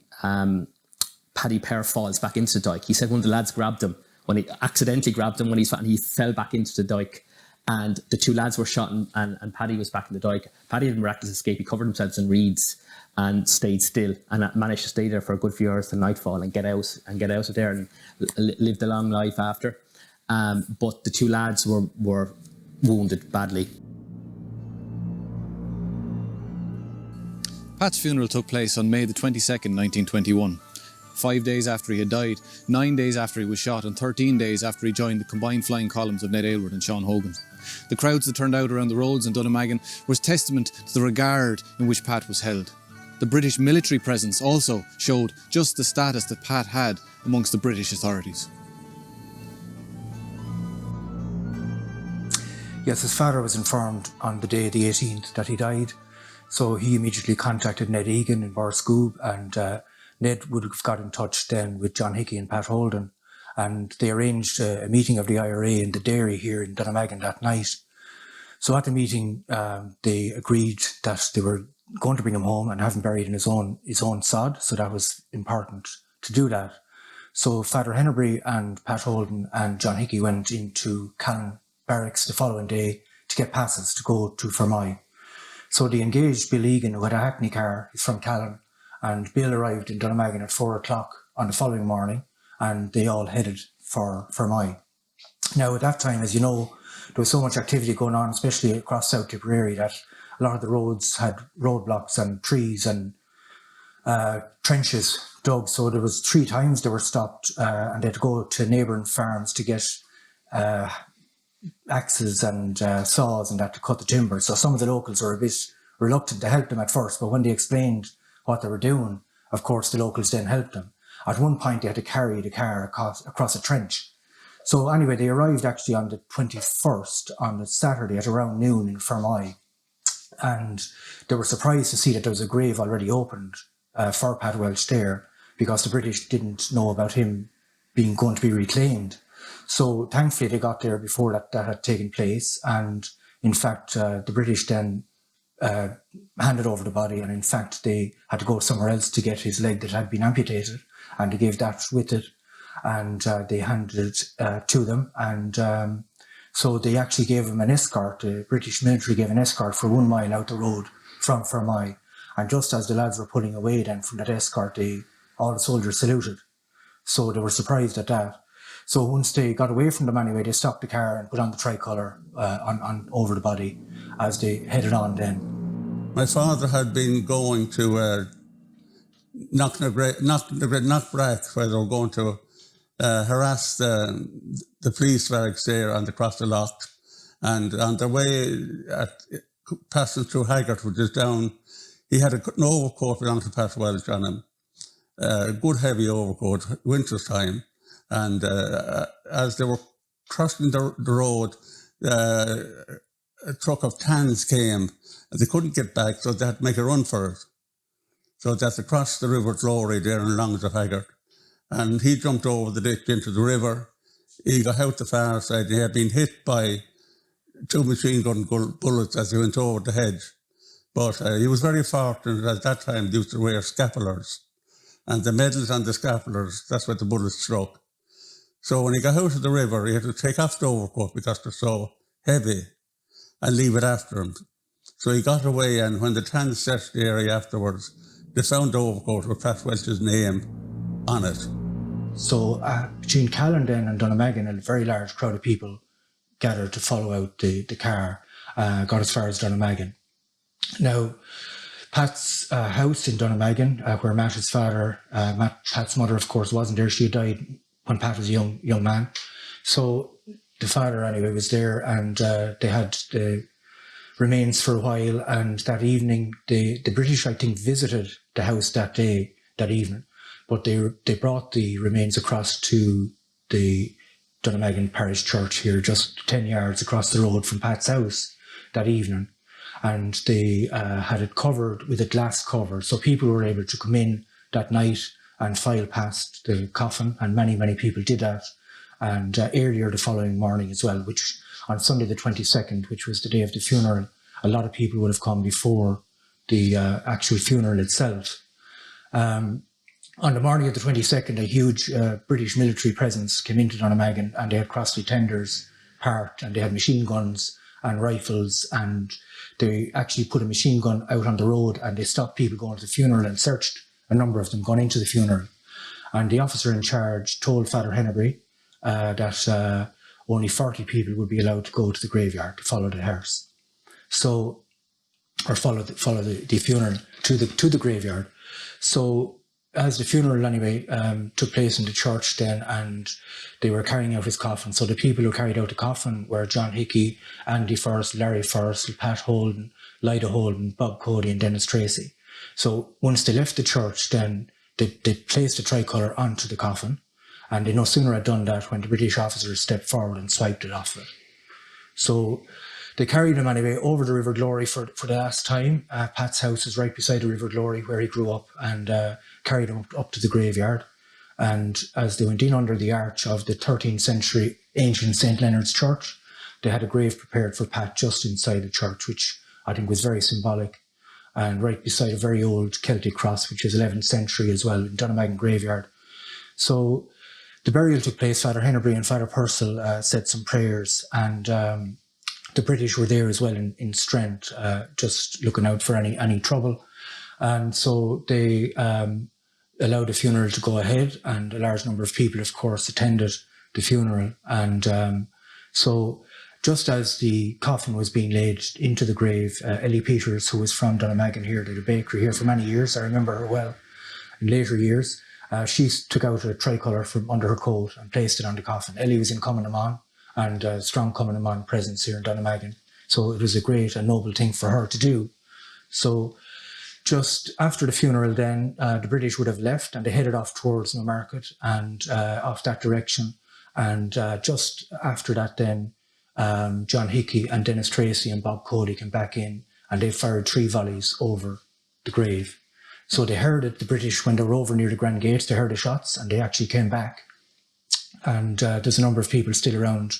Speaker 3: Paddy Power falls back into the dike. He said one of the lads grabbed him, when he accidentally grabbed him when he fell back into the dike. And the two lads were shot, and Paddy was back in the dike. Paddy had a miraculous escape. He covered himself in reeds and stayed still, and managed to stay there for a good few hours till nightfall and get out of there and lived a long life after. But the two lads were wounded badly.
Speaker 1: Pat's funeral took place on May the 22nd, 1921. 5 days after he had died, 9 days after he was shot, and 13 days after he joined the combined flying columns of Ned Aylward and Seán Hogan. The crowds that turned out around the roads in Dunnamaggin was testament to the regard in which Pat was held. The British military presence also showed just the status that Pat had amongst the British authorities.
Speaker 6: Yes, his father was informed on the day, the 18th, that he died. So he immediately contacted Ned Egan in Borriscoob, and Ned would have got in touch then with John Hickey and Pat Holden, and they arranged a meeting of the IRA in the dairy here in Dunnamaggin that night. So at the meeting, they agreed that they were going to bring him home and have him buried in his own sod, so that was important to do that. So Father Hennebury and Pat Holden and John Hickey went into Callan Barracks the following day to get passes to go to Fermoy. So they engaged Bill Egan, who had a hackney car. He's from Callan, and Bill arrived in Dunnamaggin at 4 o'clock on the following morning, and they all headed for Fermoy. Now, at that time, as you know, there was so much activity going on, especially across South Tipperary, that a lot of the roads had roadblocks and trees and trenches dug. So there was 3 times they were stopped, and they had to go to neighbouring farms to get axes and saws and that to cut the timber. So some of the locals were a bit reluctant to help them at first, but when they explained what they were doing, of course the locals then helped them. At one point they had to carry the car across a trench. So anyway, they arrived actually on the 21st, on the Saturday at around noon in Fermoy, and they were surprised to see that there was a grave already opened for Pat Walsh there, because the British didn't know about him going to be reclaimed. So thankfully they got there before that had taken place, and in fact the British then handed over the body, and in fact they had to go somewhere else to get his leg that had been amputated, and they gave that with it, and they handed it to them, and so they actually gave him an escort. The British military gave an escort for 1 mile out the road from Fermoy, and just as the lads were pulling away then from that escort, all the soldiers saluted, so they were surprised at that. So once they got away from them anyway, they stopped the car and put on the tricolour on over the body as they headed on then.
Speaker 7: My father had been going to Knockbrack, where they were going to harass the police barracks there and across the loch. And on their way, passing through Haggart, which is down, he had an overcoat belonging to Pat Walsh on him, a good heavy overcoat, winter's time. And as they were crossing the road, a truck of tans came, and they couldn't get back, so they had to make a run for it. So they had to cross the River Glory there in Longs of Haggard. And he jumped over the ditch into the river. He got out the far side. He had been hit by 2 machine gun bullets as he went over the hedge. But he was very fortunate at that time. They used to wear scapulars. And the medals on the scapulars, that's where the bullets struck. So when he got out of the river, he had to take off the overcoat because they're so heavy and leave it after him. So he got away, and when the tans searched the area afterwards, they found the overcoat with Pat Welch's name on it.
Speaker 6: So between Callan and Dunnamaggin, a very large crowd of people gathered to follow out the car, got as far as Dunnamaggin. Now, Pat's house in Dunnamaggin, where Matt, his father, Pat's mother, of course, wasn't there. She had died when Pat was a young man. So the father, anyway, was there, and they had the remains for a while. And that evening, the British, I think, visited the house that evening. But they brought the remains across to the Dunnamaggin Parish Church here, just 10 yards across the road from Pat's house that evening. And they had it covered with a glass cover, so people were able to come in that night and file past the coffin, and many, many people did that. And earlier the following morning as well, which on Sunday the 22nd, which was the day of the funeral, a lot of people would have come before the actual funeral itself. On the morning of the 22nd, a huge British military presence came into Dunnamaggin, and they had Crossley tenders parked, and they had machine guns and rifles, and they actually put a machine gun out on the road, and they stopped people going to the funeral and searched a number of them going into the funeral. And the officer in charge told Father Hennebury that only 40 people would be allowed to go to the graveyard to follow the hearse. So, or follow the funeral to the graveyard. So, as the funeral anyway took place in the church then, and they were carrying out his coffin. So the people who carried out the coffin were John Hickey, Andy Forrest, Larry Forrest, Pat Holden, Lyda Holden, Bob Cody and Dennis Tracy. So once they left the church, then they placed the tricolour onto the coffin, and they no sooner had done that when the British officers stepped forward and swiped it off it. So they carried him anyway over the River Glory for the last time. Pat's house is right beside the River Glory where he grew up, and carried him up to the graveyard. And as they went in under the arch of the 13th century ancient St. Leonard's Church, they had a grave prepared for Pat just inside the church, which I think was very symbolic. And right beside a very old Celtic cross, which is 11th century as well, in Dunnamaggin graveyard. So the burial took place. Father Hennebury and Father Purcell said some prayers, and the British were there as well in strength, just looking out for any trouble. And so they allowed the funeral to go ahead, and a large number of people, of course, attended the funeral. And so just as the coffin was being laid into the grave, Ellie Peters, who was from Dunnamaggin here, did a bakery here for many years. I remember her well in later years. She took out a tricolour from under her coat and placed it on the coffin. Ellie was in Commemoration, and strong Commemoration presence here in Dunnamaggin. So it was a great and noble thing for her to do. So just after the funeral then, the British would have left, and they headed off towards Newmarket and off that direction. And just after that then, John Hickey and Dennis Tracy and Bob Cody came back in, and they fired 3 volleys over the grave. So they heard it, the British, when they were over near the Grand Gate, they heard the shots, and they actually came back. And there's a number of people still around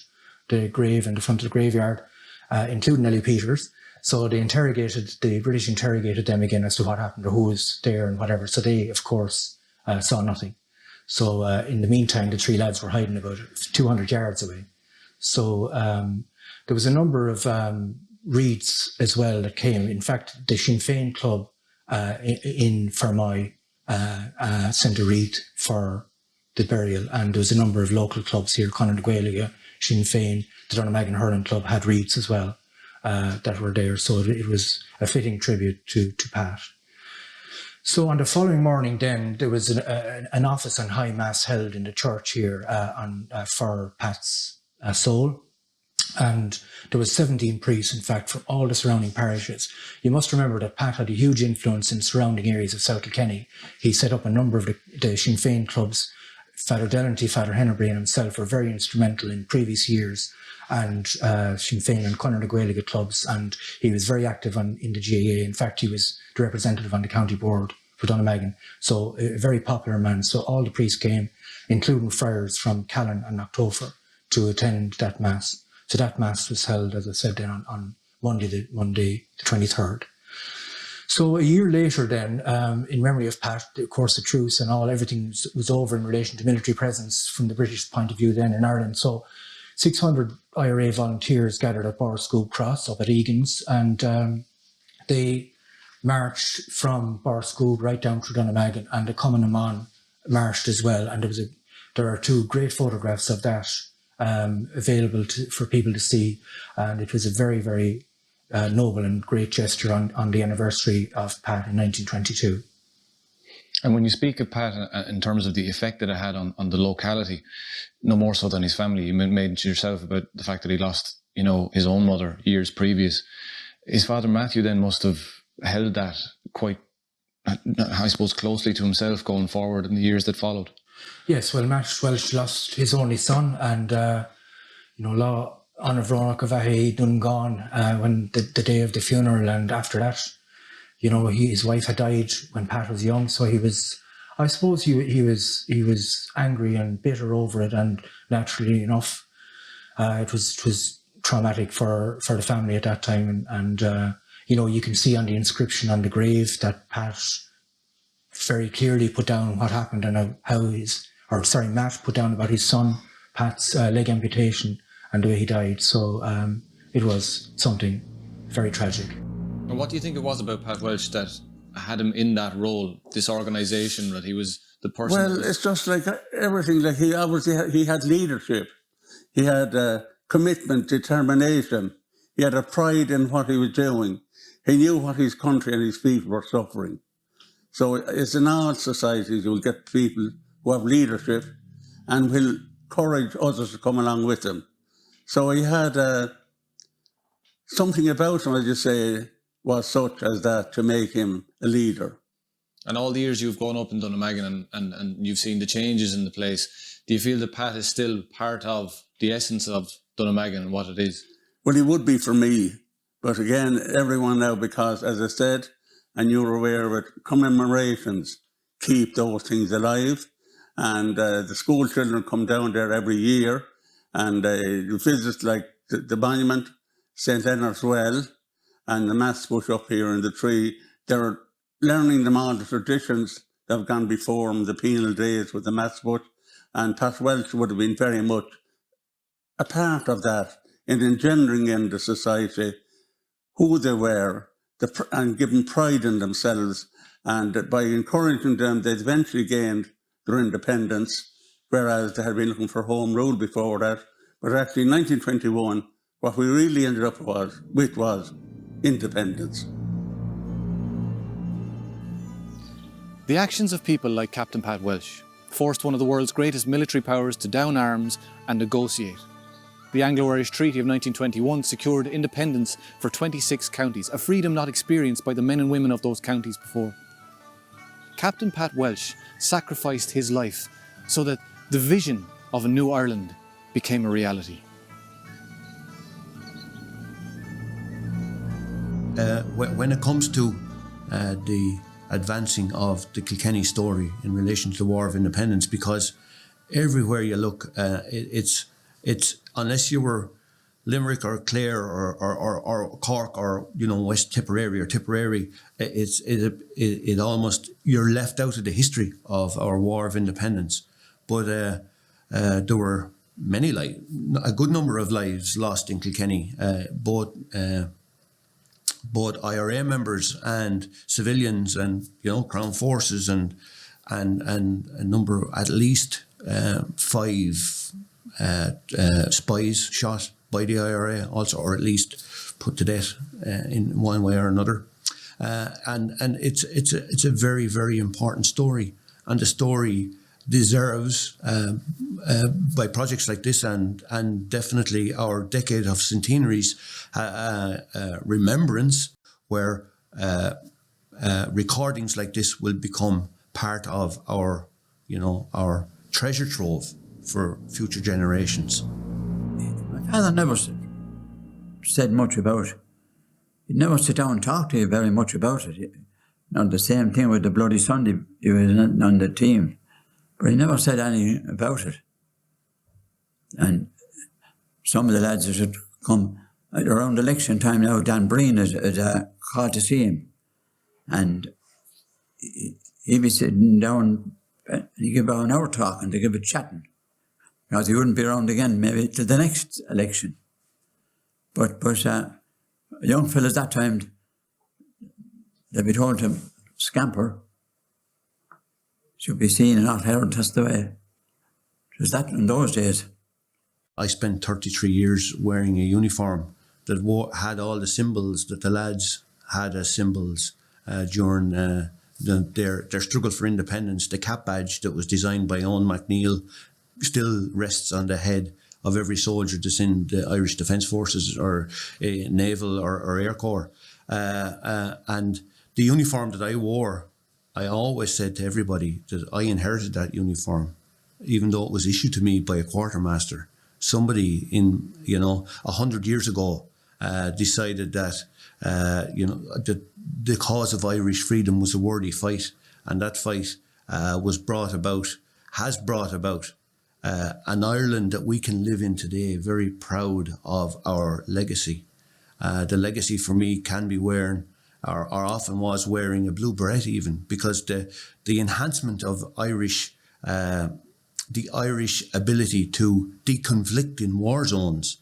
Speaker 6: the grave in the front of the graveyard, including Ellie Peters. So the British interrogated them again as to what happened or who was there and whatever. So they, of course, saw nothing. So in the meantime, the 3 lads were hiding about 200 yards away. So there was a number of reeds as well that came. In fact, the Sinn Féin club in Fermoy sent a wreath for the burial, and there was a number of local clubs here, Conor na Gaeilge, Sinn Féin, the Dunnamaggin Hurling Club had wreaths as well that were there. So it was a fitting tribute to Pat. So on the following morning then, there was an office and high mass held in the church here for Pat's soul. And there was 17 priests, in fact, from all the surrounding parishes. You must remember that Pat had a huge influence in surrounding areas of South Kilkenny. He set up a number of the Sinn Féin clubs Father Delanty, Father Hennebrey and himself were very instrumental in previous years, and Sinn Féin and Conor na Gaeilge clubs, and he was very active in the GAA. In fact, he was the representative on the county board for Donegal, so a very popular man. So all the priests came, including friars from Callan and Knocktofer, to attend that Mass. So that Mass was held, as I said, then on Monday the 23rd. So a year later then, in memory of Pat, of course the truce and everything was over in relation to military presence from the British point of view then in Ireland. So 600 IRA volunteers gathered at Borscoop Cross up at Egan's, and they marched from Borscoop right down through Donegal, and the Cumann Amon marched as well. And there are 2 great photographs of that available for people to see, and it was a very, very noble and great gesture on the anniversary of Pat in 1922.
Speaker 1: And when you speak of Pat in terms of the effect that it had on the locality, no more so than his family, you mentioned yourself about the fact that he lost, his own mother years previous. His father Matthew then must have held that quite, I suppose, closely to himself going forward in the years that followed.
Speaker 6: Yes, well, Matt Welsh lost his only son, and Lá Anna Bhrónach Vahe done gone when the day of the funeral, and after that, his wife had died when Pat was young, so he was, I suppose, he was angry and bitter over it, and naturally enough, it was traumatic for the family at that time, and you can see on the inscription on the grave that Pat very clearly put down what happened and Matt put down about his son Pat's leg amputation and the way he died. So it was something very tragic.
Speaker 1: And what do you think it was about Pat Walsh that had him in that role, this organisation, that he was the person?
Speaker 7: Well, it's just like everything. Like he had leadership, he had commitment, determination. He had a pride in what he was doing. He knew what his country and his people were suffering. So it's in all societies you'll get people who have leadership and will encourage others to come along with them. So he had something about him, as you say, was such as that to make him a leader.
Speaker 1: And all the years you've grown up in Donegal and you've seen the changes in the place, do you feel that Pat is still part of the essence of Donegal and what it is?
Speaker 7: Well, he would be for me. But again, everyone now, because, as I said, and you're aware of it, commemorations keep those things alive. And the school children come down there every year, and you visit like the monument, Centeneries well, and the mass bush up here in the tree. They're learning them all the traditions that have gone before them, the penal days with the mass bush. And Pat Walsh would have been very much a part of that in engendering in the society who they were, and giving pride in themselves, and by encouraging them, they eventually gained their independence, whereas they had been looking for home rule before that. But actually, in 1921, what we really ended up with was independence.
Speaker 1: The actions of people like Captain Pat Walsh forced one of the world's greatest military powers to down arms and negotiate. The Anglo-Irish Treaty of 1921 secured independence for 26 counties, a freedom not experienced by the men and women of those counties before. Captain Pat Walsh sacrificed his life so that the vision of a new Ireland became a reality.
Speaker 2: When it comes to the advancing of the Kilkenny story in relation to the War of Independence, because everywhere you look, it's unless you were Limerick or Clare or Cork or West Tipperary or Tipperary, it almost, you're left out of the history of our War of Independence. But there were a good number of lives lost in Kilkenny, both IRA members and civilians, and Crown forces, and a number, at least 5 spies shot by the IRA also, or at least put to death in one way or another. And it's a very, very important story, and the story deserves by projects like this and definitely our decade of centenaries remembrance, where recordings like this will become part of our
Speaker 8: treasure trove for future generations.
Speaker 9: My father never said much about it. He'd never sit down and talk to you very much about it. Not the same thing with the Bloody Sunday, he was on the team. But he never said anything about it. And some of the lads that had come around election time now, Dan Breen is called to see him. And he'd be sitting down and he'd give about an hour talking, to give it chatting. Because he wouldn't be around again maybe till the next election. But young fellas that time, they'd be told to scamper. Should be seen and not heard, that's the way. It was that in those days.
Speaker 8: I spent 33 years wearing a uniform that had all the symbols that the lads had as symbols during their struggle for independence. The cap badge that was designed by Owen McNeill still rests on the head of every soldier that's in the Irish Defence Forces or Naval or Air Corps. And the uniform that I wore, I always said to everybody that I inherited that uniform, even though it was issued to me by a quartermaster. Somebody in, 100 years ago decided that, that the cause of Irish freedom was a worthy fight, and that fight has brought about an Ireland that we can live in today, very proud of our legacy. The legacy for me can be wearing, or often was wearing, a blue beret even, because the enhancement of the Irish ability to deconflict in war zones,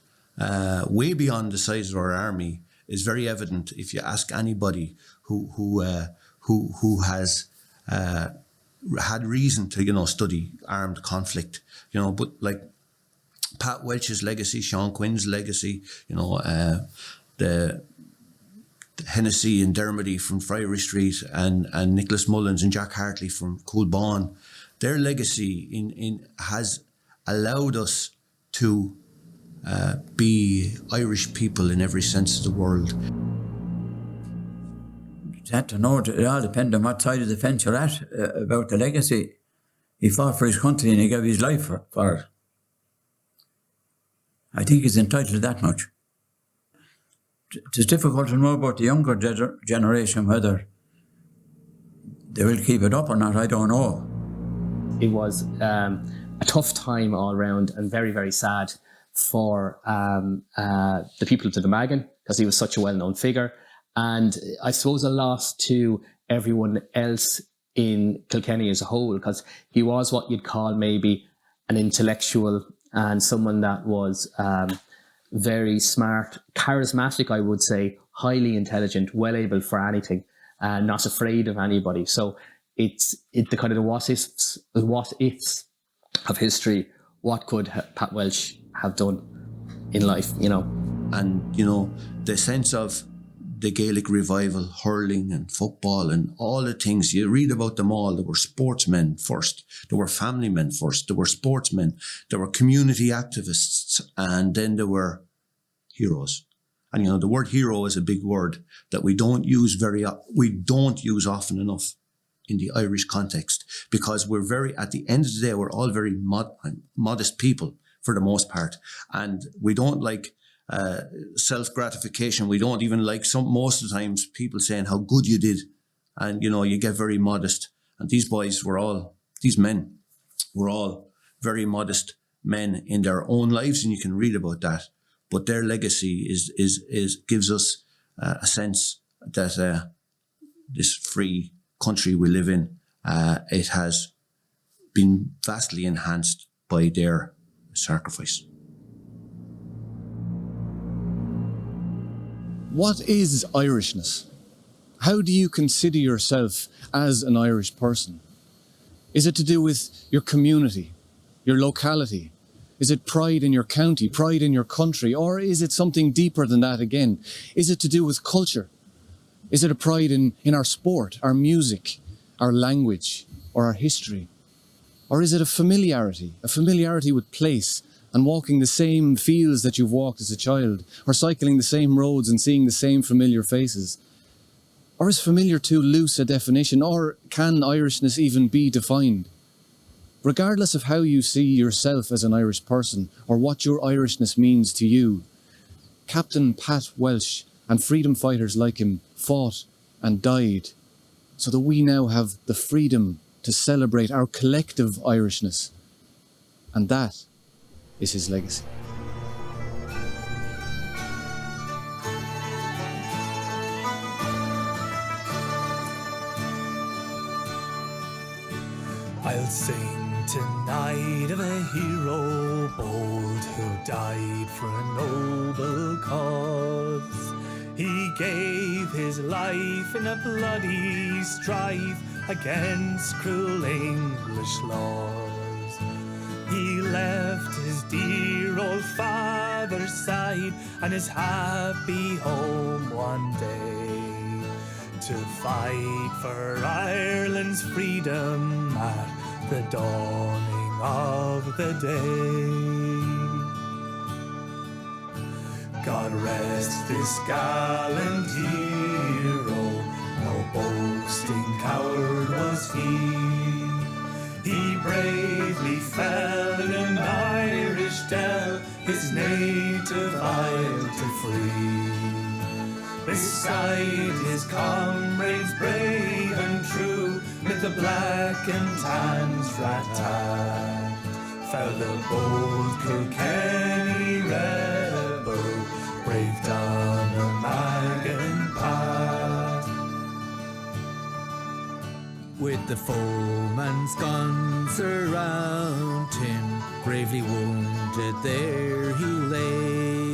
Speaker 8: way beyond the size of our army, is very evident if you ask anybody who has had reason to study armed conflict. But like Pat Welch's legacy, Seán Quinn's legacy, the Hennessy and Dermody from Friary Street, and Nicholas Mullins and Jack Hartley from Coolbawn, their legacy has allowed us to be Irish people in every sense of the world.
Speaker 9: You had to know it all depends on what side of the fence you're at about the legacy. He fought for his country and he gave his life for it. I think he's entitled to that much. It's difficult to know about the younger generation, whether they will keep it up or not, I don't know.
Speaker 3: It was a tough time all round and very, very sad for the people to the Magan, because he was such a well-known figure. And I suppose a loss to everyone else in Kilkenny as a whole, because he was what you'd call maybe an intellectual and someone that was very smart, charismatic, I would say, highly intelligent, well able for anything, and not afraid of anybody. So it's the kind of the what ifs of history. What could Pat Walsh have done in life,
Speaker 8: And, the sense of the Gaelic revival, hurling and football and all the things, you read about them all. There were sportsmen first, there were family men first, there were sportsmen, there were community activists, and then there were heroes. And, the word hero is a big word that we don't use often enough in the Irish context, because at the end of the day, we're all very modest people for the most part. And we don't like self-gratification. We don't even like most of the times people saying how good you did. And, you get very modest. And these men were all very modest men in their own lives, and you can read about that. But their legacy gives us a sense that this free country we live in, it has been vastly enhanced by their sacrifice.
Speaker 1: What is Irishness? How do you consider yourself as an Irish person? Is it to do with your community, your locality? Is it pride in your county, pride in your country? Or is it something deeper than that again? Is it to do with culture? Is it a pride in our sport, our music, our language, or our history? Or is it a familiarity with place and walking the same fields that you've walked as a child, or cycling the same roads and seeing the same familiar faces? Or is familiar too loose a definition, or can Irishness even be defined? Regardless of how you see yourself as an Irish person or what your Irishness means to you, Captain Pat Walsh and freedom fighters like him fought and died so that we now have the freedom to celebrate our collective Irishness. And that is his legacy.
Speaker 10: I'll sing tonight of a hero bold who died for a noble cause. He gave his life in a bloody strife against cruel English laws. He left his dear old father's side and his happy home one day to fight for Ireland's freedom at the dawning of the day. God rest this gallant hero, no boasting coward was he. He bravely fell in an Irish dell, his native isle to free. Beside his comrades brave and true, mid the black and tans rat-tat, fell the bold Kilkenny rebel, brave Donegal and Pat. With the foeman's guns around him, bravely wounded there he lay.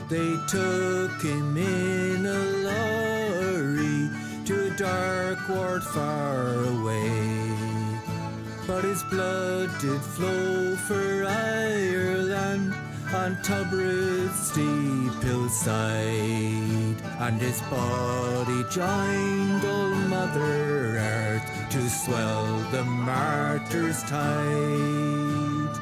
Speaker 10: They took him in a lorry to a dark ward far away, but his blood did flow for Ireland on Tullaroan's steep hillside, and his body joined old Mother Earth to swell the martyr's tide.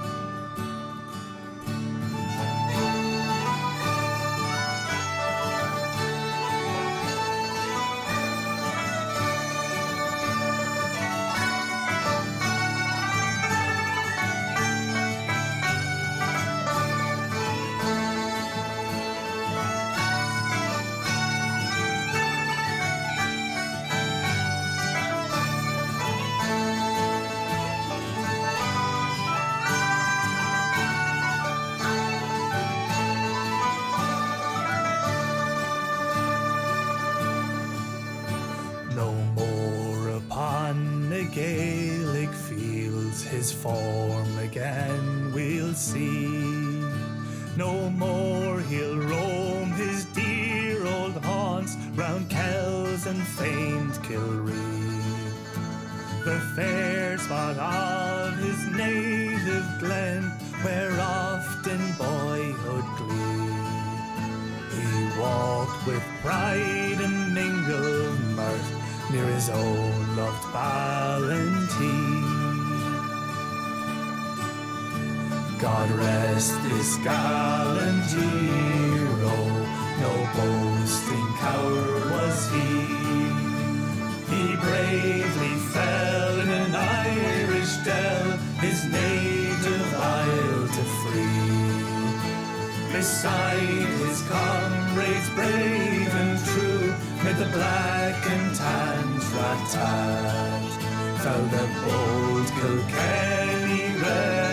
Speaker 10: Gaelic fields his form again we'll see. No more he'll roam his dear old haunts round Kells and famed Kilree, the fair spot of his native glen where oft in boyhood glee he walked with pride and mingled mirth near his own loved Ballantine. God rest this gallant hero, no boasting coward was he. He bravely fell in an Irish dell, his native isle to free. Beside his comrades brave and true, mid the black and tans rat-tat, fell the bold Kilkenny red.